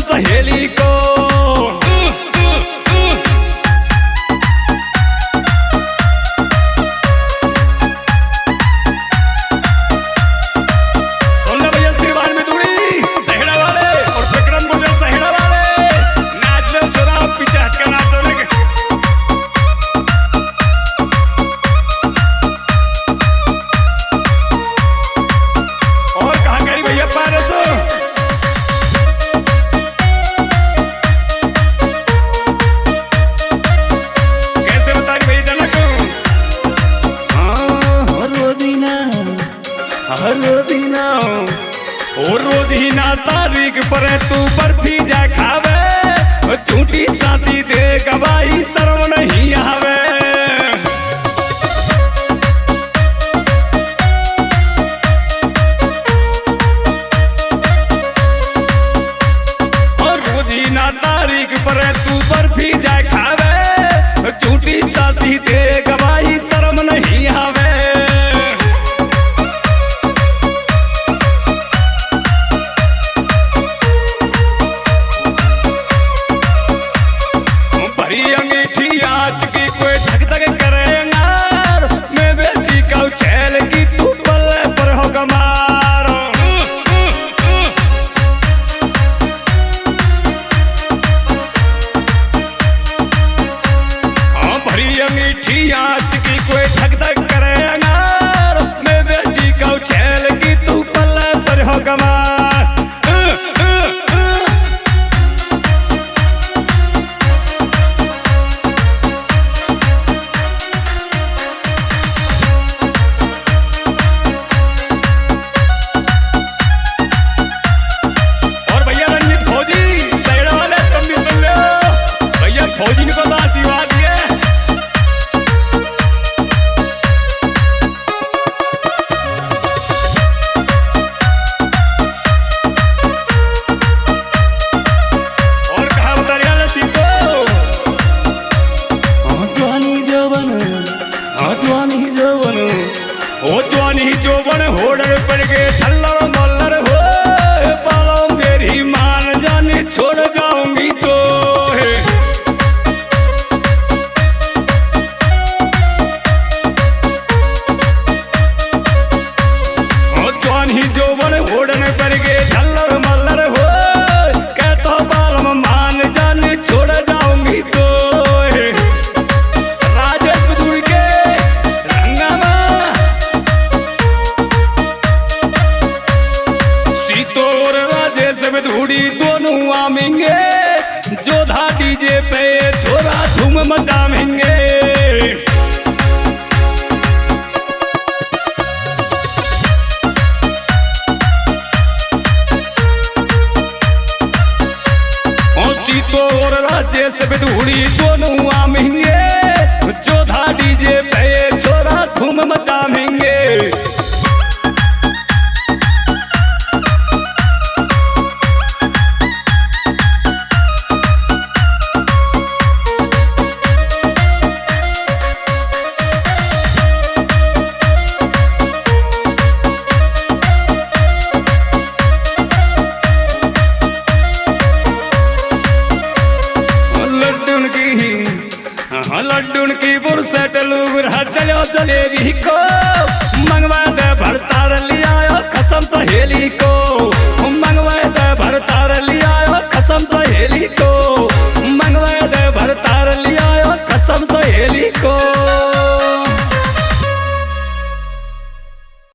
सहेली को। रोजीना तारीख पर तू बर्फी जा खावे, झूठी साथी दे गवाही शर्म नहीं आवे। रोजीना तारीख पर तू बर्फी जा खावे, झूठी साथी दे गवाही शर्म नहीं आवे। मीठी आँच की कोई धक धक करे अंगार, मैं बेटी का छेल की तू पल्ले पर हो गमार। और भैया रंजित फौजी सैड़ा वाले तुम भी सुन लो, भैया फौजी ने को आशीर्वाद दिए। ओ जवानी जोबन होड़र पर के छल्लर मल्लर हो, पालों मेरी मान जाने छोड़ जाऊंगी तो। ओ जवानी जोबन होड़र पर के छल्लर मल्लर हो, कहता पालों मान जाने छोड़ जाऊंगी तो। धूड़ी दोनों आमेंगे, जोधा डीजे पे छोरा धूम मचावेंगे। सीतो और राजे से धूड़ी दोनों आमेंगे, जोधा डीजे पे छोरा धूम मचावेंगे। लड्डून की बुरसेट लूग चलो जलेबी को मंगवा दे भरतार।